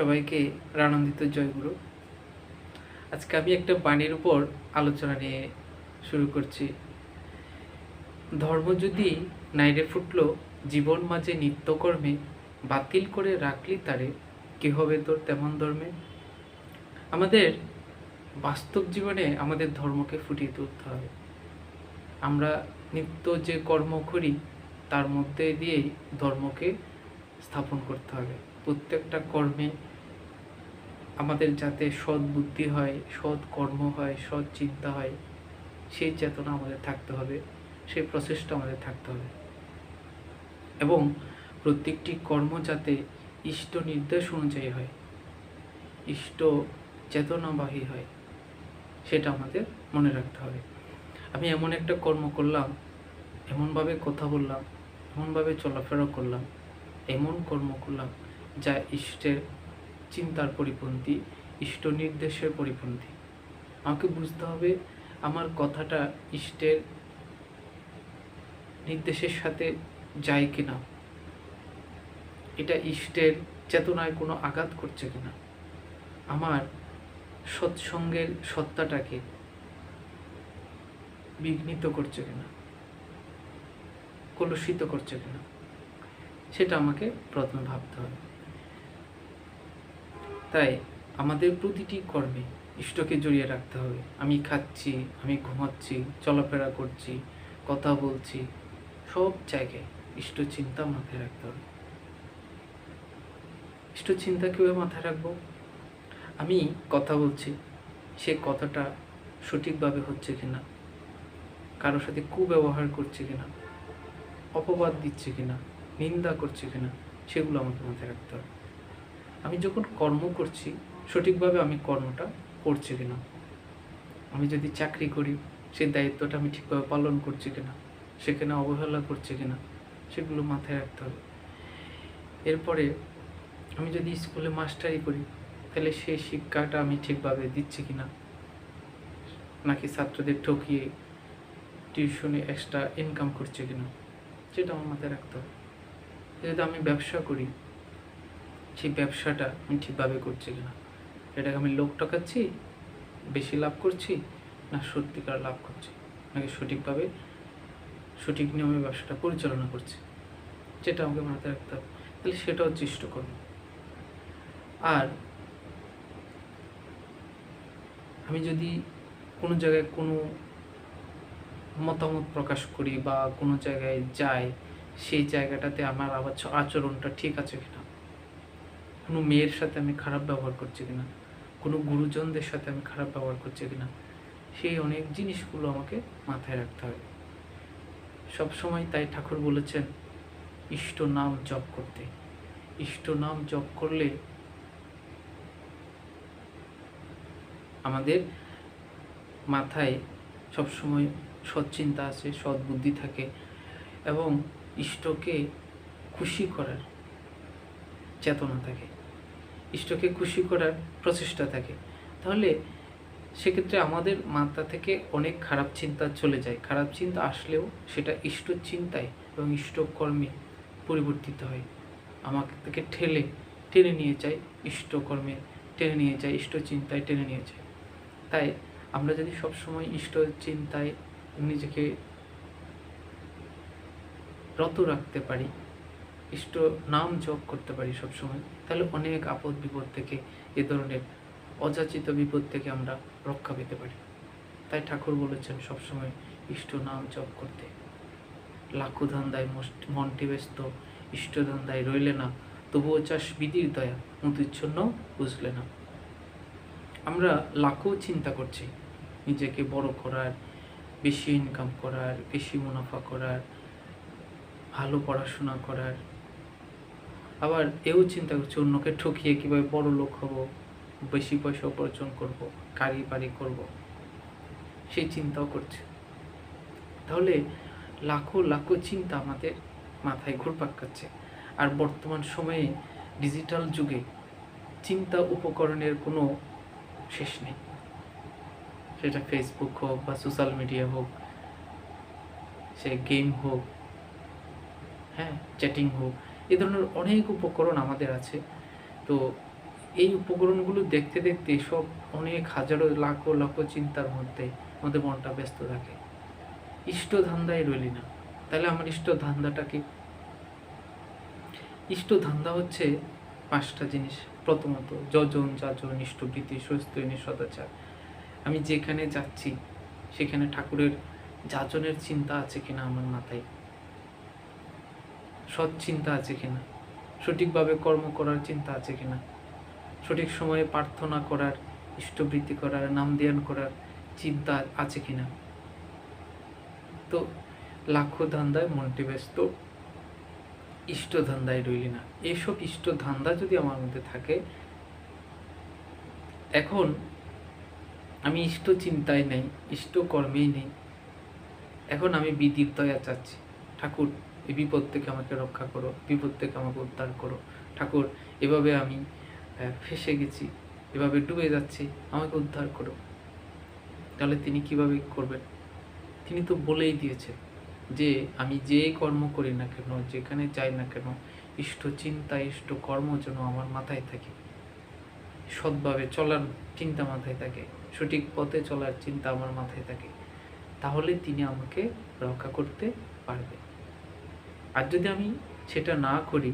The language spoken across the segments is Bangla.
সবাইকে রানন্দিত জয়গুরু। আজকে আমি একটা বাণীর উপর আলোচনা নিয়ে শুরু করছি। ধর্ম যদি নাইরে ফুটলো জীবন মাঝে নিত্যকর্মে, বাতিল করে রাখলি তারে, কি হবে তোর তেমন ধর্মে। আমাদের বাস্তব জীবনে আমাদের ধর্মকে ফুটিয়ে তুলতে হবে। আমরা নিত্য যে কর্ম করি তার মধ্যে দিয়েই ধর্মকে স্থাপন করতে হবে। প্রত্যেকটা কর্মে আমাদের যাতে সৎ বুদ্ধি হয়, সৎ কর্ম হয়, সৎ চিন্তা হয়, সেই চেতনা আমাদের থাকতে হবে, সেই প্রচেষ্টা আমাদের থাকতে হবে এবং প্রত্যেকটি কর্ম যাতে ইষ্ট নির্দেশ অনুযায়ী হয়, ইষ্ট চেতনাবাহী হয়, সেটা আমাদের মনে রাখতে হবে। আমি এমন একটা কর্ম করলাম, এমনভাবে কথা বললাম, এমনভাবে চলাফেরা করলাম, এমন কর্ম করলাম যা ইষ্টের চিন্তার পরিপন্থী, ইষ্ট নির্দেশের পরিপন্থী। আমাকে বুঝতে হবে আমার কথাটা ইষ্টের নির্দেশের সাথে যায় কিনা, এটা ইষ্টের চেতনায় কোনো আঘাত করছে কিনা, আমার সৎসঙ্গের সত্তাটাকে বিঘ্নিত করছে কিনা, কলুষিত করছে কিনা, সেটা আমাকে প্রথমে ভাবতে হবে। তাই আমাদের প্রতিটি কর্মে ইষ্টকে জড়িয়ে রাখতে হবে। আমি খাচ্ছি, আমি ঘুমাচ্ছি, চলাফেরা করছি, কথা বলছি, সব জায়গায় ইষ্ট চিন্তা মাথায় রাখতে হবে। ইষ্ট চিন্তা কীভাবে মাথায় রাখবো? আমি কথা বলছি, সে কথাটা সঠিকভাবে হচ্ছে কিনা, কারোর সাথে কুব্যবহার করছে কিনা, অপবাদ দিচ্ছে কিনা, নিন্দা করছে কিনা, সেগুলো আমাকে মাথায় রাখতে হবে। আমি যখন কর্ম করছি সঠিকভাবে আমি কর্মটা করছি কিনা, আমি যদি চাকরি করি সেই দায়িত্বটা আমি ঠিকভাবে পালন করছি কিনা, সেখানে অবহেলা করছি কিনা, সেগুলো মাথায় রাখতে হবে। এরপরে আমি যদি স্কুলে মাস্টারি করি তাহলে সেই শিক্ষাটা আমি ঠিকভাবে দিচ্ছি কিনা, নাকি ছাত্রদের ঠকিয়ে টিউশনে এক্সট্রা ইনকাম করছে কিনা, সেটা আমার মাথায় রাখতে হবে। যদি আমি ব্যবসা করি সেই ব্যবসাটা আমি ঠিকভাবে করছি কিনা, এটাকে আমি লোক টাকাচ্ছি, বেশি লাভ করছি, না সত্যিকার লাভ করছি, নাকি সঠিকভাবে সঠিক নিয়মে ব্যবসাটা পরিচালনা করছি, যেটা আমাকে মাথায় রাখতে হবে। তাহলে সেটা হচ্ছে ইষ্টকর্ম। আর আমি যদি কোনো জায়গায় কোনো মতামত প্রকাশ করি বা কোনো জায়গায় যাই, সেই জায়গাটাতে আমার আবার আচরণটা ঠিক আছে কিনা, কোনো মেয়ের সাথে আমি খারাপ ব্যবহার করছি কিনা, কোনো গুরুজনদের সাথে আমি খারাপ ব্যবহার করছি কিনা, সেই অনেক জিনিসগুলো আমাকে মাথায় রাখতে হবে সবসময়। তাই ঠাকুর বলেছেন ইষ্ট নাম জপ করতে। ইষ্ট নাম জপ করলে আমাদের মাথায় সবসময় সৎ চিন্তা আছে, সৎ বুদ্ধি থাকে এবং ইষ্টকে খুশি করার চেতনা থাকে, ইষ্টকে খুশি করার প্রচেষ্টা থাকে। তাহলে সেক্ষেত্রে আমাদের মাথা থেকে অনেক খারাপ চিন্তা চলে যায়। খারাপ চিন্তা আসলেও সেটা ইষ্ট চিন্তায় এবং ইষ্ট কর্মে পরিবর্তিত হয়, আমাকে থেকে টেনে নিয়ে যায়, ইষ্ট কর্মে টেনে নিয়ে যায়, ইষ্ট চিন্তায় টেনে নিয়ে যায়। তাই আমরা যদি সবসময় ইষ্ট চিন্তায় নিজেকে রত রাখতে পারি, ইষ্ট নাম জপ করতে পারি সবসময়, তাহলে অনেক আপদ বিপদ থেকে, এ ধরনের অযাচিত বিপদ থেকে আমরা রক্ষা পেতে পারি। তাই ঠাকুর বলেছেন সবসময় ইষ্ট নাম জপ করতে। লাখো ধান্দায় মনটি ব্যস্ত, ইষ্ট ধান্দায় রইলে না, তবুও চাষ বিধির দয়া, মতিচ্ছন্ন বুঝলে না। আমরা লাখো চিন্তা করছি নিজেকে বড় করার, বেশি ইনকাম করার, বেশি মুনাফা করার, ভালো পড়াশোনা করার, আবার এও চিন্তা করছি অন্যকে ঠকিয়ে কীভাবে বড় লোক হব, বেশি পয়সা উপার্জন করব, গাড়ি বাড়ি করব, সেই চিন্তাও করছে। তাহলে লাখো লাখো চিন্তা আমাদের মাথায় ঘুরপাক খাচ্ছে। আর বর্তমান সময়ে ডিজিটাল যুগে চিন্তা উপকরণের কোনো শেষ নেই, সেটা ফেসবুক হোক বা সোশ্যাল মিডিয়া হোক, সে গেম হোক, চ্যাটিং হোক, এ ধরনের অনেক উপকরণ আমাদের আছে। তো এই উপকরণগুলো দেখতে দেখতে সব অনেক হাজারো লাখো লাখো চিন্তার মধ্যে আমাদের মনটা ব্যস্ত থাকে, ইষ্ট ধান্দায় রইলি না। তাহলে আমার ইষ্ট ধান্দাটা কি? ইষ্ট ধান্দা হচ্ছে 5টা জিনিস। প্রথমত যজন যাজন ইষ্টভীতি স্বস্তিনী সদাচার। আমি যেখানে যাচ্ছি সেখানে ঠাকুরের যাজনের চিন্তা আছে কিনা আমার মাথায়, সৎ চিন্তা আছে কিনা, সঠিকভাবে কর্ম করার চিন্তা আছে কিনা, সঠিক সময়ে প্রার্থনা করার, ইষ্টবৃত্তি করার, নাম ধ্যান করার চিন্তা আছে কিনা। তো লাখো ধান্দায় মনটি ব্যস্ত, ইষ্ট ধান্দায় রইলি না। এইসব ইষ্ট ধান্দা যদি আমার মধ্যে থাকে, এখন আমি ইষ্ট চিন্তায় নেই, ইষ্ট কর্মেই নেই, এখন আমি বিধির দয়া চাচ্ছি, ঠাকুর এই বিপদ থেকে আমাকে রক্ষা করো, বিপদ থেকে আমাকে উদ্ধার করো, ঠাকুর এভাবে আমি ফেসে গেছি, এভাবে ডুবে যাচ্ছি, আমাকে উদ্ধার করো। তাহলে তিনি কিভাবে করবেন? তিনি তো বলেই দিয়েছেন যে আমি যে কর্ম করি না কেন, যেখানে যাই না কেন, ইষ্ট চিন্তা ইষ্ট কর্ম যেন আমার মাথায় থাকে, সৎভাবে চলার চিন্তা মাথায় থাকে, সঠিক পথে চলার চিন্তা আমার মাথায় থাকে, তাহলে তিনি আমাকে রক্ষা করতে পারবে। আর যদি আমি সেটা না করি,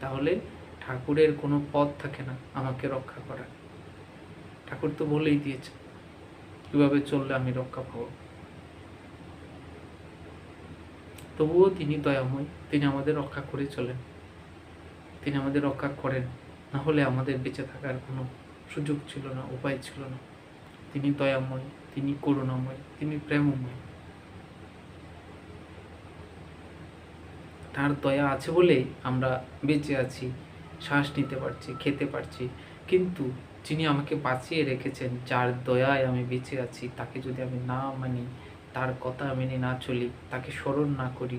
তাহলে ঠাকুরের কোনো পথ থাকে না আমাকে রক্ষা করার। ঠাকুর তো বলেই দিয়েছে কিভাবে চললে আমি রক্ষা পাবো। তবুও তিনি দয়াময়, তিনি আমাদের রক্ষা করে চলেন, তিনি আমাদের রক্ষা করেন, না হলে আমাদের বেঁচে থাকার কোনো সুযোগ ছিল না, উপায় ছিল না। তিনি দয়াময়, তিনি করুণাময়, তিনি প্রেমময়। তার দয়া আছে বলেই আমরা বেঁচে আছি, শ্বাস নিতে পারছি, খেতে পারছি। কিন্তু যিনি আমাকে বাঁচিয়ে রেখেছেন, যার দয়ায় আমি বেঁচে আছি, তাকে যদি আমি না মানি, তার কথা মেনে না চলি, তাকে স্মরণ না করি,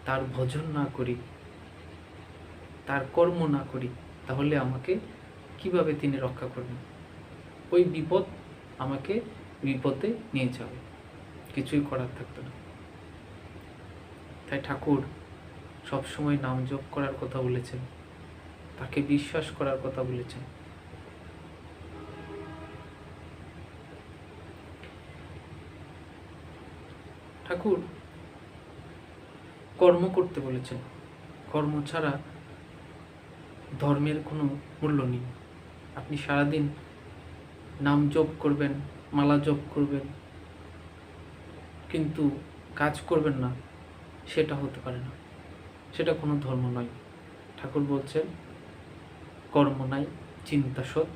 তার ভজন না করি, তার কর্ম না করি, তাহলে আমাকে কিভাবে তিনি রক্ষা করবেন? ওই বিপদ আমাকে বিপদে নিয়ে যাবে, কিছুই করার থাকতো না। তাই ঠাকুর সবসময় নাম জপ করার কথা বলেছেন, তাকে বিশ্বাস করার কথা বলেছেন। ঠাকুর কর্ম করতে বলেছেন, কর্ম ছাড়া ধর্মের কোনো মূল্য নেই। আপনি সারাদিন নাম জপ করবেন, মালা জপ করবেন, কিন্তু কাজ করবেন না, সেটা হতে পারে না, সেটা কোনো ধর্ম নয়। ঠাকুর বলছেন কর্ম নাই চিন্তা সৎ,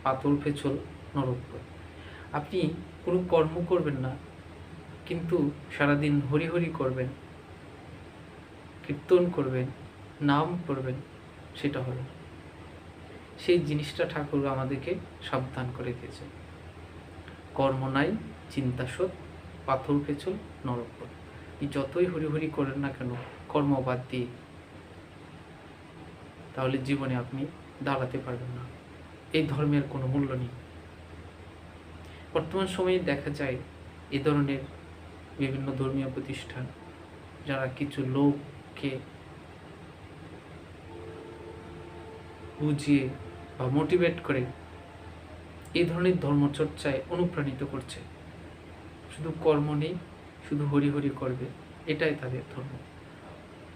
পাথর পেছল নরকপথ। আপনি কোনো কর্ম করবেন না, কিন্তু সারাদিন হরি হরি করবেন, কীর্তন করবেন, নাম করবেন, সেটা হবে না। সেই জিনিসটা ঠাকুর আমাদেরকে সাবধান করে দিয়েছে। কর্ম নাই চিন্তা সৎ, পাথর পেছল নরকপথ। আপনি যতই হরি হরি করেন না কেন, কর্ম বাদ দিয়ে, তাহলে জীবনে আপনি দাঁড়াতে পারবেন না। এই ধর্মের কোনো মূল্য নেই। বর্তমান সময়ে দেখা যায় এ ধরনের বিভিন্ন ধর্মীয় প্রতিষ্ঠান, যারা কিছু লোককে বুঝিয়ে বা মোটিভেট করে এই ধরনের ধর্মচর্চায় অনুপ্রাণিত করছে। শুধু কর্ম নেই, শুধু হরি হরি করবে, এটাই তাদের ধর্ম।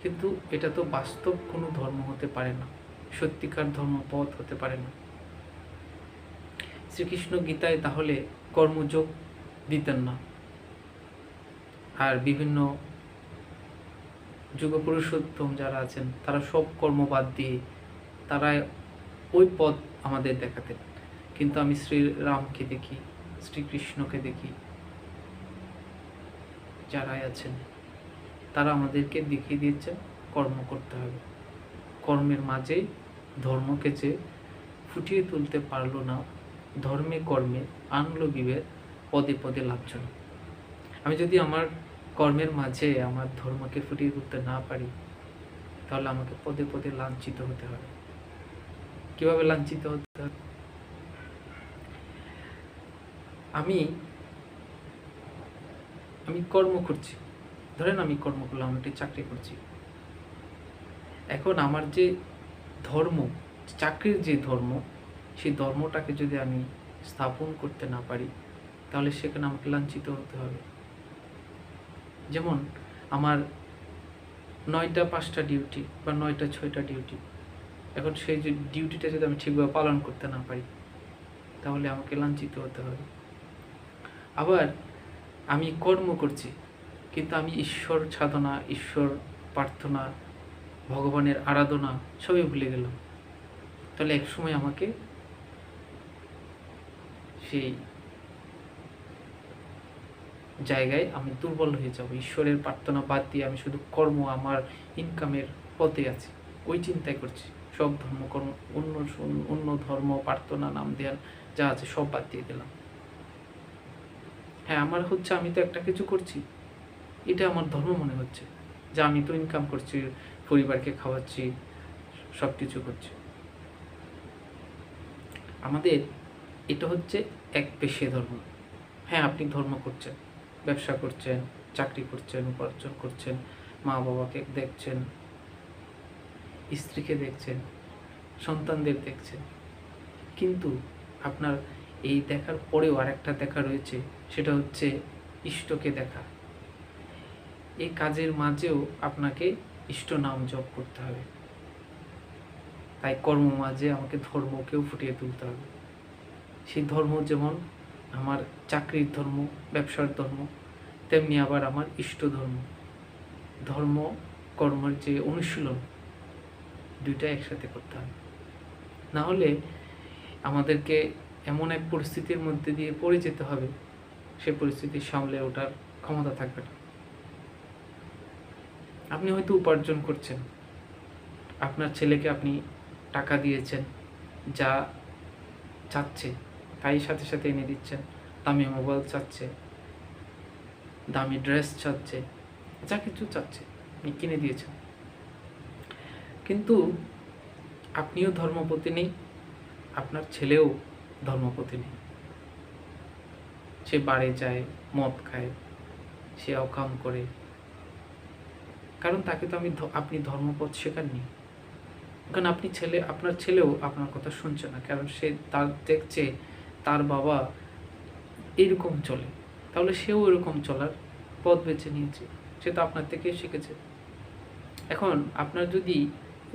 কিন্তু এটা তো বাস্তব কোনো ধর্ম হতে পারে না, সত্যিকার ধর্মপথ হতে পারে না। শ্রীকৃষ্ণ গীতায় তাহলে কর্মযোগ দিতেন না, আর বিভিন্ন যুগপুরুষোত্তম যারা আছেন তারা সব কর্ম বাদ দিয়ে তারা ওই পথ আমাদের দেখাতেন। কিন্তু আমি শ্রীরামকে দেখি, শ্রীকৃষ্ণকে দেখি, যারাই আছেন তারা আমাদেরকে দেখিয়ে দিয়েছেন কর্ম করতে হবে। কর্মের মাঝেই ধর্মকে যে ফুটিয়ে তুলতে পারলো না, ধর্মে কর্মে আনলো বিভেদ, পদে পদে লাঞ্ছনা। আমি যদি আমার কর্মের মাঝে আমার ধর্মকে ফুটিয়ে তুলতে না পারি, তাহলে আমাকে পদে পদে লাঞ্ছিত হতে হবে। কিভাবে লাঞ্ছিত হতে হবে? আমি কর্ম করছি, ধরেন আমি কর্ম করলাম, একটি চাকরি করছি। এখন আমার যে ধর্ম, চাকরির যে ধর্ম, সেই ধর্মটাকে যদি আমি স্থাপন করতে না পারি, তাহলে সেখানে আমাকে লাঞ্ছিত হতে হবে। যেমন আমার 9টা 5টা ডিউটি বা 9টা 6টা ডিউটি, এখন সেই যে ডিউটিটা যদি আমি ঠিকভাবে পালন করতে না পারি, তাহলে আমাকে লাঞ্ছিত হতে হবে। আবার আমি কর্ম করছি, কিন্তু আমি ঈশ্বর সাধনা, ঈশ্বর প্রার্থনা, ভগবানের আরাধনা সবই ভুলে গেলাম, তাহলে একসময় আমাকে সেই জায়গায় আমি দুর্বল হয়ে যাব। ঈশ্বরের প্রার্থনা বাদ দিয়ে আমি শুধু কর্ম, আমার ইনকামের পথে আছি, ওই চিন্তাই করছি। সব ধর্মকর্ম, অন্য ধর্ম, প্রার্থনা, নাম ধ্যান যা আছে সব বাদ দিয়ে দিলাম। হ্যাঁ, আমার হচ্ছে আমি তো একটা কিছু করছি, এটা আমার ধর্ম মনে হচ্ছে, যে আমি তো ইনকাম করছি, পরিবারকে খাওয়াচ্ছি, সব কিছু করছি। আমাদের এটা হচ্ছে এক পেশে ধর্ম। হ্যাঁ, আপনি ধর্ম করছেন, ব্যবসা করছেন, চাকরি করছেন, উপার্জন করছেন, মা বাবাকে দেখছেন, স্ত্রীকে দেখছেন, সন্তানদের দেখছেন, কিন্তু আপনার এই দেখার পরেও আরেকটা দেখা রয়েছে, সেটা হচ্ছে ইষ্টকে দেখা। এই কাজের মাঝেও আপনাকে ইষ্ট নাম জপ করতে হবে। তাই কর্ম মাঝে আমাকে ধর্মকেও ফুটিয়ে তুলতে হবে। সেই ধর্ম যেমন আমার চাকরির ধর্ম, ব্যবসার ধর্ম, তেমনি আবার আমার ইষ্ট ধর্ম। ধর্ম কর্মের যে অনুশীলন, দুইটা একসাথে করতে হবে। না হলে আমাদেরকে এমন এক পরিস্থিতির মধ্যে দিয়ে পড়ে যেতে হবে, সে পরিস্থিতি সামলে ওঠার ক্ষমতা থাকবে না। আপনি হয়তো উপার্জন করছেন, আপনার ছেলেকে আপনি টাকা দিয়েছেন, যা চাচ্ছে তাই সাথে সাথে এনে দিচ্ছেন, দামি মোবাইল চাচ্ছে, দামি ড্রেস চাচ্ছে, যা কিছু চাচ্ছে আপনি কিনে দিয়েছেন, কিন্তু আপনিও ধর্মপতি নেই, আপনার ছেলেও ধর্মপতি নেই। সে বারে যায়, মদ খায়, সে অকাম করে, কারণ তাকে তো আপনি ধর্মপথ শেখাননি। কারণ আপনার ছেলেও আপনার কথা শুনছে না, কারণ সে দেখছে তার বাবা এরকম চলে, তাহলে সেও এরকম চলার পথ বেছে নিয়েছে, সে তো আপনার থেকে শিখেছে। এখন আপনার যদি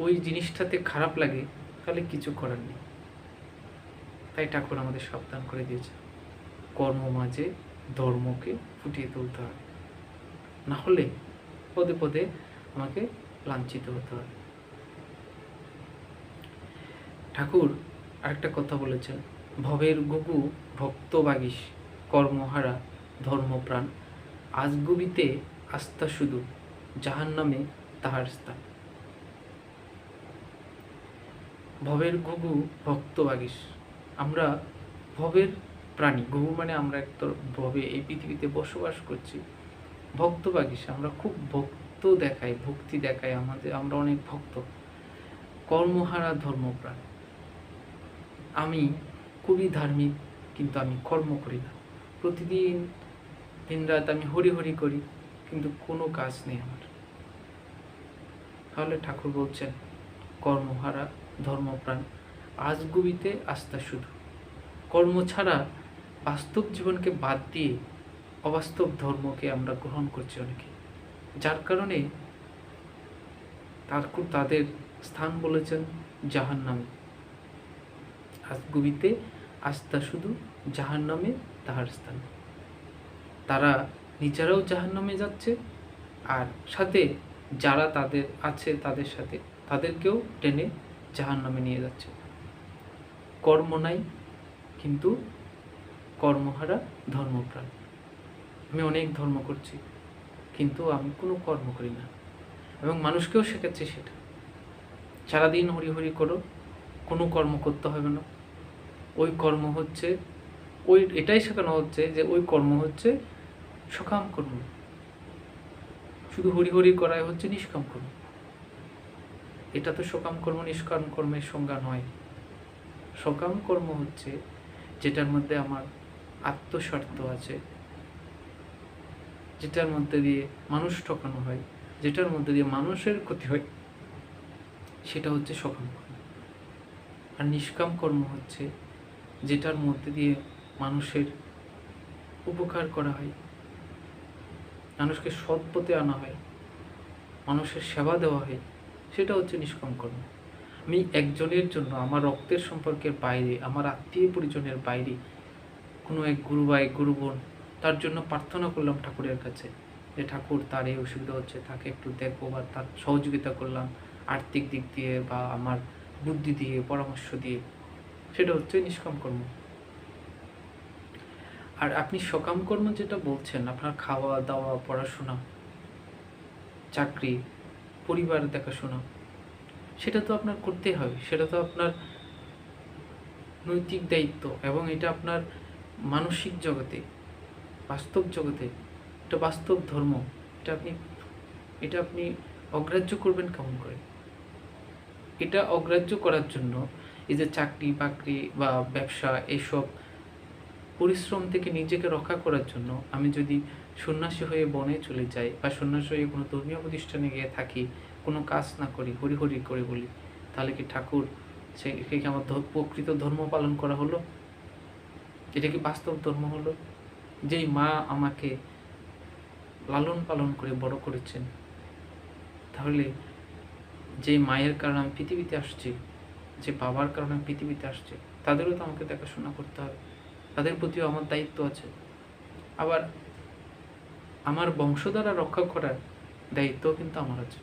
ওই জিনিসটাতে খারাপ লাগে, তাহলে কিছু করার নেই। তাই ঠাকুর আমাদের সাবধান করে দিয়েছে, কর্ম মাঝে ধর্মকে ফুটিয়ে তুলতে হবে, না হলে পদে পদে আমাকে লাঞ্ছিত হতে হবে। ঠাকুর আরেকটা কথা বলেছেন, ভবের গুগু ভক্ত বাগিস, কর্মহারা ধর্মপ্রাণ, আজগুবিতে আস্থা শুধু, জাহান্নামে তাহার স্থান। ভবের গুগু ভক্ত বাগিস, আমরা ভবের প্রাণী, গুগু মানে আমরা একটা ভবে এই পৃথিবীতে বসবাস করছি। ভক্ত বাগিস, আমরা খুব ভক্তি দেখাই, আমরা অনেক ভক্ত। কর্মহারা ধর্মপ্রাণ, আমি খুবই ধার্মিক, কিন্তু আমি কর্ম করি না। প্রতিদিন দিনরাত আমি হরি হরি করি, কিন্তু কোনো কাজ নেই আমার। তাহলে ঠাকুর বলছেন, কর্মহারা ধর্মপ্রাণ, আজগুবিতে আস্থা শুধু। কর্ম ছাড়া বাস্তব জীবনকে বাদ দিয়ে অবাস্তব ধর্মকে আমরা গ্রহণ করছি অনেকে, যার কারণে তাদের স্থান বলেছেন জাহান্নামে। আজগুবিতে আস্থা শুধু, জাহান্নামে তাহার স্থান। তারা নিজেরাও জাহান্নামে যাচ্ছে, আর সাথে যারা তাদের আছে তাদের সাথে তাদেরকেও টেনে জাহান্নামে নিয়ে যাচ্ছে। কর্ম নাই, কিন্তু কর্মহারা ধর্মপ্রাণ। আমি অনেক ধর্ম করছি, কিন্তু আমি কোনো কর্ম করি না, এবং মানুষকেও শেখাচ্ছি সেটা। সারাদিন হরি হরি করো, কোনো কর্ম করতে হবে না। ওই কর্ম হচ্ছে, এটাই শেখানো হচ্ছে যে ওই কর্ম হচ্ছে সকাম কর্ম, শুধু হরি হরি করাই হচ্ছে নিষ্কাম কর্ম। এটা তো সকাম কর্ম নিষ্কাম কর্মের সংজ্ঞা নয়। সকাম কর্ম হচ্ছে যেটার মধ্যে আমার আত্মস্বার্থ আছে, যেটার মধ্যে দিয়ে মানুষ ঠকানো হয়, যেটার মধ্যে দিয়ে মানুষের ক্ষতি হয়, সেটা হচ্ছে সকাম কর্ম। আর নিষ্কাম কর্ম হচ্ছে যেটার মধ্যে দিয়ে মানুষের উপকার করা হয়, মানুষকে সৎ পথে আনা হয়, মানুষের সেবা দেওয়া হয়, সেটা হচ্ছে নিষ্কাম কর্ম। আমি একজনের জন্য, আমার রক্তের সম্পর্কের বাইরে, আমার আত্মীয় পরিজনের বাইরে কোনো এক গুরু ভাই, গুরু বোন, তার জন্য প্রার্থনা করলাম ঠাকুরের কাছে যে ঠাকুর তার এই অসুবিধা হচ্ছে, তাকে একটু দেখো, বা তার সহযোগিতা করলাম আর্থিক দিক দিয়ে বা আমার বুদ্ধি দিয়ে, পরামর্শ দিয়ে, সেটা হচ্ছে নিষ্কাম কর্ম। আর আপনি সকাম কর্ম যেটা বলছেন, আপনার খাওয়া দাওয়া, পড়াশোনা, চাকরি, পরিবার দেখাশোনা, সেটা তো আপনার করতেই হবে, সেটা তো আপনার নৈতিক দায়িত্ব, এবং এটা আপনার মানসিক জগতে, বাস্তব জগতে এটা বাস্তব ধর্ম। এটা আপনি অগ্রাহ্য করবেন কেমন করে? এটা অগ্রাহ্য করার জন্য এই যে চাকরি বাকরি বা ব্যবসা, এইসব পরিশ্রম থেকে নিজেকে রক্ষা করার জন্য আমি যদি সন্ন্যাসী হয়ে বনে চলে যাই, বা সন্ন্যাসী হয়ে কোনো ধর্মীয় প্রতিষ্ঠানে গিয়ে থাকি, কোনো কাজ না করি, হরি হরি করে বলি, তাহলে কি ঠাকুর সে কি আমার প্রকৃত ধর্ম পালন করা হলো? এটা কি বাস্তব ধর্ম হলো? যেই মা আমাকে লালন পালন করে বড় করেছেন, তাহলে যে মায়ের কারণে আমি পৃথিবীতে আসছি, যে বাবার কারণে আমি পৃথিবীতে আসছি, তাদেরও তো আমাকে দেখাশোনা করতে হবে, তাদের প্রতিও আমার দায়িত্ব আছে। আবার আমার বংশধারা রক্ষা করার দায়িত্বও কিন্তু আমার আছে।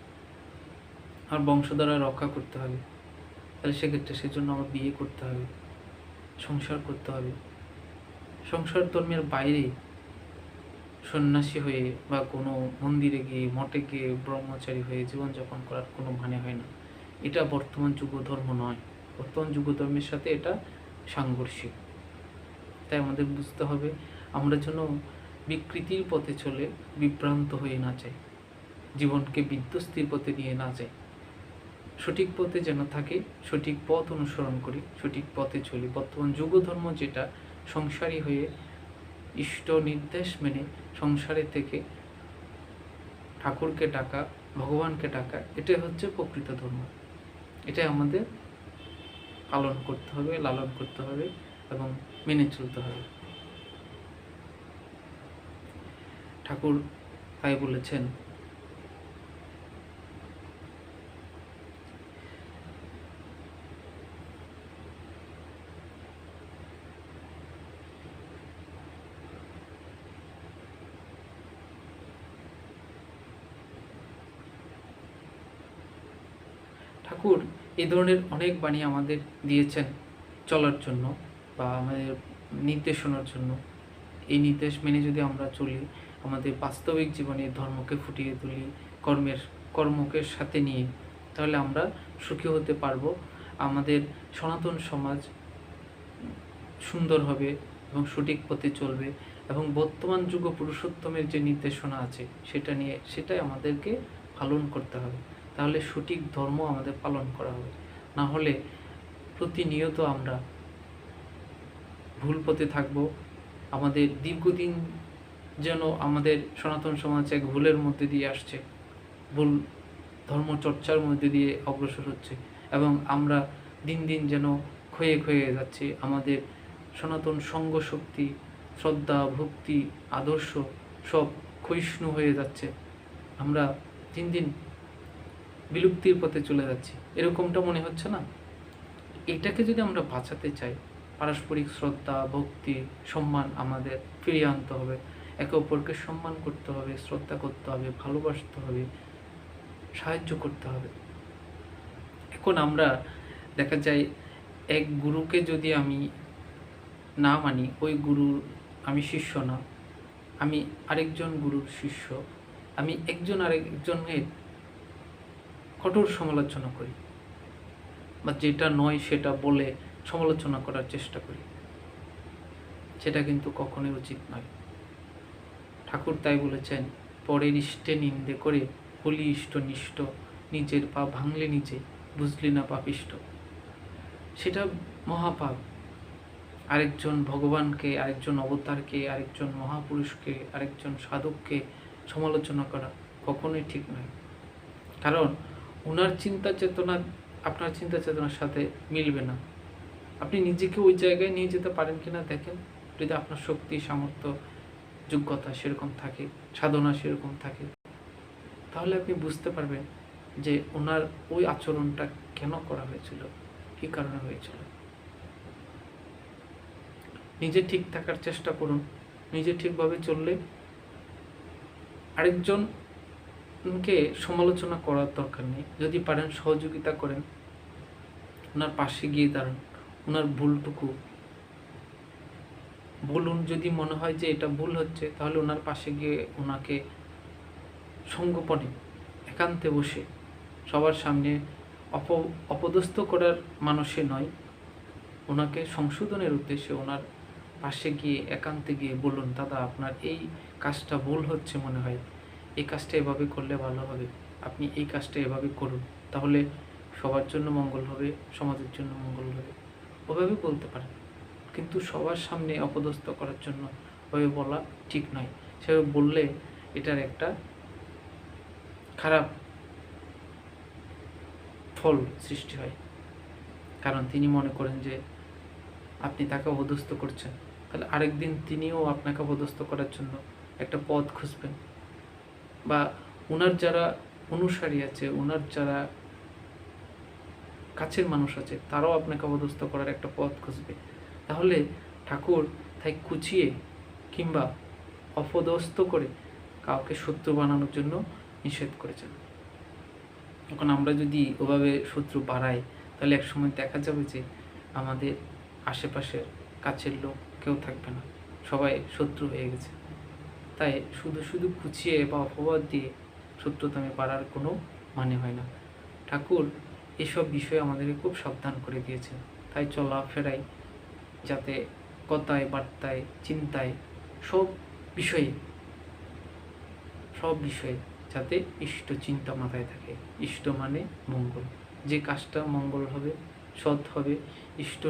আমার বংশধারা রক্ষা করতে হবে, তাহলে সেক্ষেত্রে সেজন্য আমার বিয়ে করতে হবে, সংসার করতে হবে। সংসার ধর্মের বাইরে সন্ন্যাসী হয়ে বা কোনো মন্দিরে গিয়ে, মঠে গিয়ে ব্রহ্মচারী হয়ে জীবনযাপন করার কোনো মানে হয় না। এটা বর্তমান যুগ ধর্ম নয়, বর্তমান যুগ ধর্মের সাথে এটা সাংঘর্ষিক। তাই আমাদের বুঝতে হবে, আমরা যেন বিকৃতির পথে চলে বিভ্রান্ত হয়ে না যাই, জীবনকে বিধ্বস্তির পথে নিয়ে না যাই, সঠিক পথে যেন থাকে, সঠিক পথ অনুসরণ করি, সঠিক পথে চলি। বর্তমান যুগ ধর্ম যেটা সংসারী হয়ে ইষ্ট নির্দেশ মেনে সংসারে থেকে ঠাকুরকে ডাকা, ভগবানকে ডাকা, এটাই হচ্ছে প্রকৃত ধর্ম। এটাই আমাদের পালন করতে হবে, লালন করতে হবে এবং মেনে চলতে হবে। ঠাকুর তাই বলেছেন, ঠাকুর এই ধরনের অনেক বাণী আমাদের দিয়েছেন চলার জন্য বা আমাদের নির্দেশনার জন্য। এই নির্দেশ মেনে যদি আমরা চলি, আমাদের বাস্তবিক জীবনে ধর্মকে ফুটিয়ে তুলি, কর্মকে সাথে নিয়ে, তাহলে আমরা সুখী হতে পারবো। আমাদের সনাতন সমাজ সুন্দর হবে এবং সঠিক পথে চলবে, এবং বর্তমান যুগ পুরুষোত্তমের যে নির্দেশনা আছে সেটাই আমাদেরকে পালন করতে হবে। তাহলে সঠিক ধর্ম আমাদের পালন করা হবে। না হলে প্রতিনিয়ত আমরা ভুল পথে থাকব। আমাদের দীর্ঘদিন যেন আমাদের সনাতন সমাজ এক ভুলের মধ্যে দিয়ে আসছে, ভুল ধর্মচর্চার মধ্যে দিয়ে অগ্রসর হচ্ছে, এবং আমরা দিন দিন যেন ক্ষয়ে ক্ষয়ে যাচ্ছি। আমাদের সনাতন সঙ্গ শক্তি, শ্রদ্ধা, ভক্তি, আদর্শ সব ক্ষয়িষ্ণু হয়ে যাচ্ছে। আমরা দিন দিন বিলুপ্তির পথে চলে যাচ্ছি, এরকমটা মনে হচ্ছে না? এটাকে যদি আমরা বাঁচাতে চাই, পারস্পরিক শ্রদ্ধা, ভক্তি, সম্মান আমাদের ফিরিয়ে আনতে হবে। একে অপরকে সম্মান করতে হবে, শ্রদ্ধা করতে হবে, ভালোবাসতে হবে, সাহায্য করতে হবে। এখন আমরা দেখা যায়, এক গুরুকে যদি আমি না মানি, ওই গুরুর আমি শিষ্য না, আমি আরেকজন গুরুর শিষ্য, আমি একজন আরেকজনের কঠোর সমালোচনা করি, বা যেটা নয় সেটা বলে সমালোচনা করার চেষ্টা করি, সেটা কিন্তু কখনোই উচিত নয়। ঠাকুর তাই বলেছেন, পরের ইষ্টে নিন্দে করে হলি ইষ্ট নিষ্ঠ, নিজের পা ভাঙলে নিজে বুঝলি না পাপিষ্ট। সেটা মহাপাপ। আরেকজন ভগবানকে, আরেকজন অবতারকে, আরেকজন মহাপুরুষকে, আরেকজন সাধককে সমালোচনা করা কখনোই ঠিক নয়। কারণ ওনার চিন্তা চেতনা আপনার চিন্তা চেতনার সাথে মিলবে না, আপনি নিজেকে ওই জায়গায় নিয়ে যেতে পারেন কিনা দেখেন। যদি আপনার শক্তি, সামর্থ্য, যোগ্যতা সেরকম থাকে, সাধনা সেরকম থাকে, তাহলে আপনি বুঝতে পারবেন যে ওনার ওই আচরণটা কেন করা হয়েছিল, কী কারণে হয়েছিল। নিজে ঠিক থাকার চেষ্টা করুন। নিজে ঠিকভাবে চললে আরেকজনকে সমালোচনা করার দরকার নেই। যদি পারেন সহযোগিতা করেন, ওনার পাশে গিয়ে দাঁড়ান, ওনার ভুলটুকু বলুন। যদি মনে হয় যে এটা ভুল হচ্ছে, তাহলে ওনার পাশে গিয়ে ওনাকে সঙ্গোপনে একান্তে বসে সবার সামনে অপদস্থ করার মানুষে নয়, ওনাকে সংশোধনের উদ্দেশ্যে ওনার পাশে গিয়ে একান্তে গিয়ে বলুন, দাদা আপনার এই কাজটা ভুল হচ্ছে মনে হয়, এই কাজটা এভাবে করলে ভালো হবে, আপনি এই কাজটা এভাবে করুন, তাহলে সবার জন্য মঙ্গল হবে, সমাজের জন্য মঙ্গল হবে। ওভাবে বলতে পারেন, কিন্তু সবার সামনে অপদস্থ করার জন্য ওভাবে বলা ঠিক নয়। সেভাবে বললে এটার একটা খারাপ ফল সৃষ্টি হয়। কারণ তিনি মনে করেন যে আপনি তাকে অপদস্থ করছেন, তাহলে আরেকদিন তিনিও আপনাকে অপদস্থ করার জন্য একটা পথ খুঁজবেন, বা ওনার যারা অনুসারী আছে, ওনার যারা কাছের মানুষ আছে, তারাও আপনাকে অপদস্থ করার একটা পথ খুঁজবে। তাহলে ঠাকুর তাই কুচিয়ে কিংবা অপদস্থ করে কাউকে শত্রু বানানোর জন্য নিষেধ করেছেন। এখন আমরা যদি ওভাবে শত্রু বাড়াই, তাহলে একসময় দেখা যাবে যে আমাদের আশেপাশের কাছের লোক কেউ থাকবে না, সবাই শত্রু হয়ে গেছে। তাই শুধু শুধু কুচিয়ে বা অপবাদ দিয়ে শত্রুতামে বাড়ার কোনো মানে হয় না। ঠাকুর এসব বিষয়ে আমাদেরকে খুব সাবধান করে দিয়েছেন। তাই চলাফেরায় যাতে কথায়, বার্তায়, চিন্তায়, সব বিষয়ে যাতে ইষ্ট চিন্তা মাথায় থাকে। ইষ্ট মানে মঙ্গল। যে কাজটা মঙ্গল হবে, সৎ হবে, ইষ্ট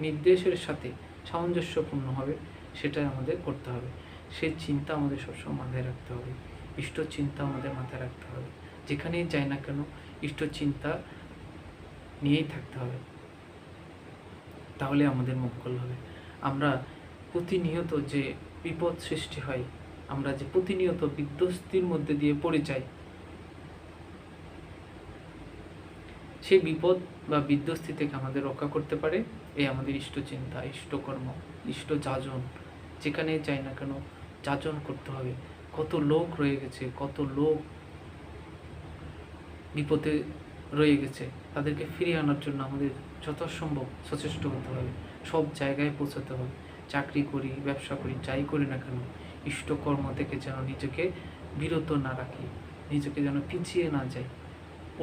নির্দেশের সাথে সামঞ্জস্যপূর্ণ হবে, সেটাই আমাদের করতে হবে। সেই চিন্তা আমাদের সবসময় মাথায় রাখতে হবে, ইষ্ট চিন্তা আমাদের মাথায় রাখতে হবে। যেখানেই যাই না কেন ইষ্ট চিন্তা নিয়েই থাকতে হবে, তাহলে আমাদের মঙ্গল হবে। আমরা প্রতিনিয়ত যে বিপদ সৃষ্টি হয়, আমরা যে প্রতিনিয়ত বিধ্বস্তির মধ্যে দিয়ে পড়ে যাই, সেই বিপদ বা বিধ্বস্তি থেকে আমাদের রক্ষা করতে পারে এই আমাদের ইষ্ট চিন্তা, ইষ্টকর্ম, ইষ্ট যাজন। যেখানে যাই না কেন যাজন করতে হবে। কত লোক রয়ে গেছে, কত লোক বিপদে রয়ে গেছে, তাদেরকে ফিরিয়ে আনার জন্য আমাদের যথাসম্ভব সচেষ্ট হতে হবে। সব জায়গায় পৌঁছাতে হবে। চাকরি করি, ব্যবসা করি, যাই করি না কেন ইষ্টকর্ম থেকে যেন নিজেকে বিরত না রাখি, নিজেকে যেন পিছিয়ে না যাই,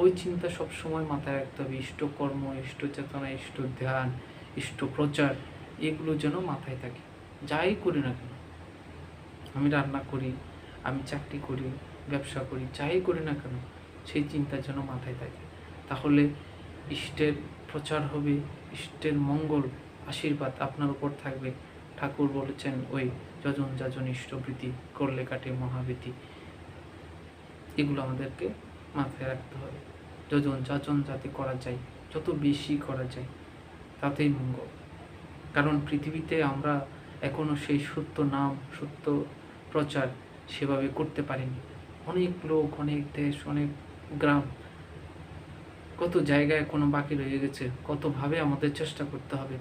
ওই চিন্তা সব সময় মাথায় রাখতে হবে। ইষ্টকর্ম, ইষ্ট চেতনা, ইষ্ট ধ্যান, ইষ্ট প্রচার, এগুলো যেন মাথায় থাকে। যাই করি না কেন, আমি রান্না করি, আমি চাকরি করি, ব্যবসা করি, যাই করি না কেন সেই চিন্তা যেন মাথায় থাকে। তাহলে ইষ্টের প্রচার হবে, ইষ্টের মঙ্গল আশীর্বাদ আপনার উপর থাকবে। ঠাকুর বলেছেন, ওই যজন যাজন ইষ্টবৃত্তি করলে কাটে মহাবীতি। এগুলো আমাদেরকে মাথায় রাখতে হবে। যজন যাজন যাতে করা যায়, যত বেশি করা যায় তাতেই মঙ্গল। কারণ পৃথিবীতে আমরা এখনো সেই সত্য নাম, সত্য প্রচার সেভাবে করতে পারিনি। অনেক লোক, অনেক দেশ, অনেক গ্রাম, কত জায়গায় কোনো বাকি রয়ে গেছে। কতভাবে আমাদের চেষ্টা করতে হবে।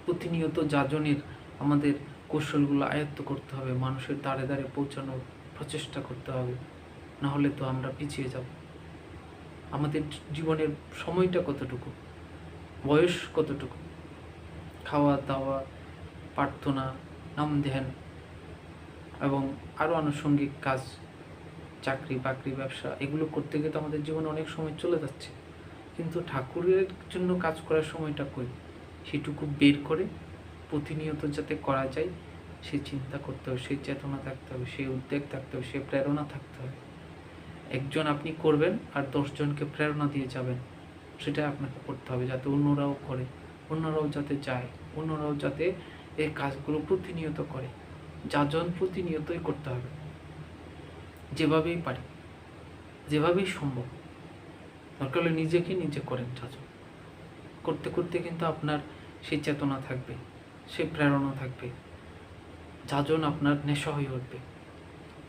প্রতিনিয়ত যাজনের আমাদের কৌশলগুলো আয়ত্ত করতে হবে, মানুষের দ্বারে দ্বারে পৌঁছানোর প্রচেষ্টা করতে হবে, না হলে তো আমরা পিছিয়ে যাব। আমাদের জীবনের সময়টা কতটুকু, বয়স কতটুকু, খাওয়া দাওয়া, প্রার্থনা, নাম ধ্যান এবং আরও আনুষঙ্গিক কাজ, চাকরি বাকরি, ব্যবসা, এগুলো করতে গিয়ে তো আমাদের জীবনে অনেক সময় চলে যাচ্ছে। কিন্তু ঠাকুরের জন্য কাজ করার সময়টা কই, সেটুকু বের করে প্রতিনিয়ত যাতে করা যায় সেই চিন্তা করতে হবে, সেই চেতনা থাকতে হবে, সেই উদ্বেগ থাকতে হবে, সেই প্রেরণা থাকতে হবে। একজন আপনি করবেন আর 10 জনকে প্রেরণা দিয়ে যাবেন, সেটা আপনাকে করতে হবে, যাতে অন্যরাও করে, অন্যরাও যাতে যায়, অন্যরাও যাতে এই কাজগুলো প্রতিনিয়ত করে। যাজন প্রতিনিয়তই করতে হবে, যেভাবেই পারি, যেভাবেই সম্ভব। দরকার হলে নিজেকে নিজে করেন যাজন, করতে করতে কিন্তু আপনার সেই চেতনা থাকবে, সেই প্রেরণা থাকবে, যাজন আপনার নেশা হয়ে উঠবে।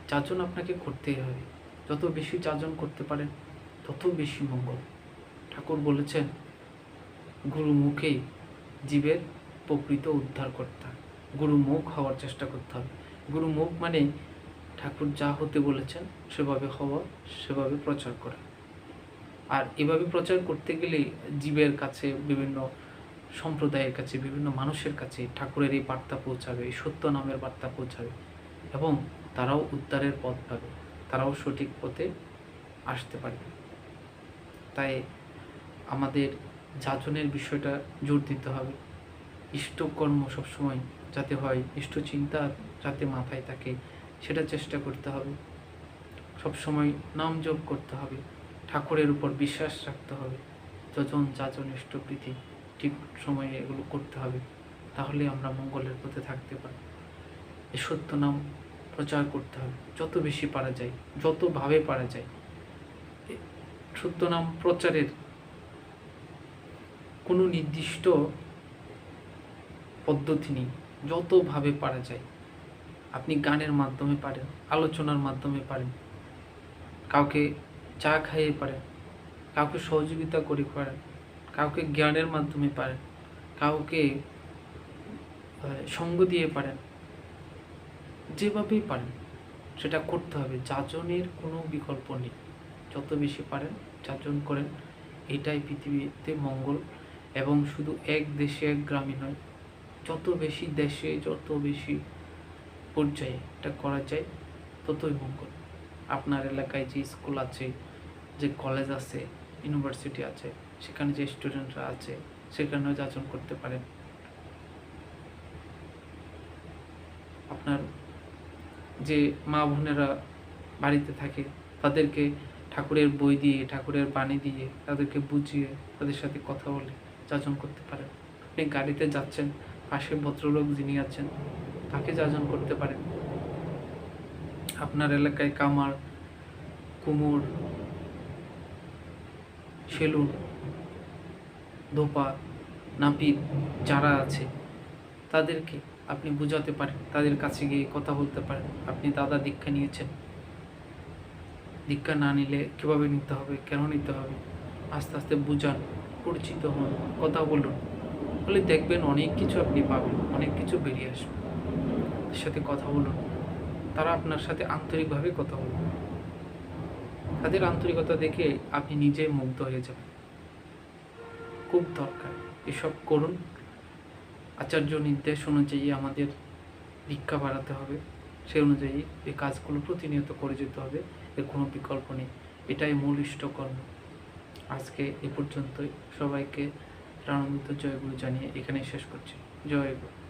যাজন আপনাকে করতেই হবে। যত বেশি যাজন করতে পারেন তত বেশি মঙ্গল। ঠাকুর বলেছেন, গুরুমুখেই জীবের প্রকৃত উদ্ধার করতে হবে। গুরুমুখ হওয়ার চেষ্টা করতে হবে। গুরুমুখ মানে ঠাকুর যা হতে বলেছেন সেভাবে হওয়া, সেভাবে প্রচার করা। আর এভাবে প্রচার করতে গেলে জীবের কাছে, বিভিন্ন সম্প্রদায়ের কাছে, বিভিন্ন মানুষের কাছে ঠাকুরের এই বার্তা পৌঁছাবে, এই সত্য নামের বার্তা পৌঁছাবে, এবং তারাও উদ্ধারের পথ পাবে, তারাও সঠিক পথে আসতে পারবে। তাই আমাদের যাজনের বিষয়টা জোর দিতে হবে। ইষ্টকর্ম সবসময় যাতে হয়, ইষ্ট চিন্তা যাতে মাথায় থাকে সেটা চেষ্টা করতে হবে। সবসময় নাম জপ করতে হবে, ঠাকুরের উপর বিশ্বাস রাখতে হবে। যজন যাজন ইষ্টপ্রীতি ঠিক সময়ে এগুলো করতে হবে, তাহলে আমরা মঙ্গলের পথে থাকতে পারি। এই সত্য নাম প্রচার করতে হবে যত বেশি পারা যায়, যতভাবে পারা যায়। সত্য নাম প্রচারের কোনো নির্দিষ্ট পদ্ধতি নেই, যতভাবে পারা যায়। আপনি গানের মাধ্যমে পারেন, আলোচনার মাধ্যমে পারেন, কাউকে চা খাইয়ে পারেন, কাউকে সহযোগিতা করে পারেন, কাউকে জ্ঞানের মাধ্যমে পারেন, কাউকে সঙ্গ দিয়ে পারেন, যেভাবেই পারেন সেটা করতে হবে। যাজনের কোনো বিকল্প নেই। যত বেশি পারেন যাজন করেন, এটাই পৃথিবীতে মঙ্গল। এবং শুধু এক দেশে, এক গ্রামে নয়, যত বেশি দেশে, যত বেশি পর্যায়ে এটা করা যায় ততই মঙ্গল। আপনার এলাকায় যে স্কুল আছে, যে কলেজ আছে, ইউনিভার্সিটি আছে, সেখানে যে স্টুডেন্টরা আছে সেখানেও যাচন করতে পারেন। আপনার যে মা বোনেরা বাড়িতে থাকে তাদেরকে ঠাকুরের বই দিয়ে, ঠাকুরের বাণী দিয়ে, তাদেরকে বুঝিয়ে, তাদের সাথে কথা বলে যাচন করতে পারেন। আপনি গাড়িতে যাচ্ছেন, পাশে ভদ্রলোক যিনি আছেন তাকে যাচন করতে পারেন। আপনার এলাকায় কামার, কুমোর, সেলুন, ধোপা, নাপিত যারা আছে তাদেরকে আপনি বুঝাতে পারেন, তাদের কাছে গিয়ে কথা বলতে পারেন। আপনি দাদা দীক্ষা নিয়েছেন, দীক্ষা না নিলে কীভাবে নিতে হবে, কেন নিতে হবে, আস্তে আস্তে বুঝান, পরিচিত হন, কথা বলুন, বলে দেখবেন অনেক কিছু আপনি পাবেন, অনেক কিছু বেরিয়ে আসবে। তার সাথে কথা বলুন, তারা আপনার সাথে আন্তরিকভাবে কথা বলুন। তাদের আন্তরিকতা দেখে আপনি নিজেই মুগ্ধ হয়ে যাবেন। খুব দরকার, এসব করুন। আচার্য নির্দেশ অনুযায়ী আমাদের দীক্ষা বাড়াতে হবে, সেই অনুযায়ী এই কাজগুলো প্রতিনিয়ত করে যেতে হবে। এর কোনো বিকল্প নেই, এটাই মূল ইষ্টকর্ম। আজকে এ পর্যন্তই। সবাইকে প্রাণান্বিত জয়গুরু জানিয়ে এখানেই শেষ করছি। জয় গুরু।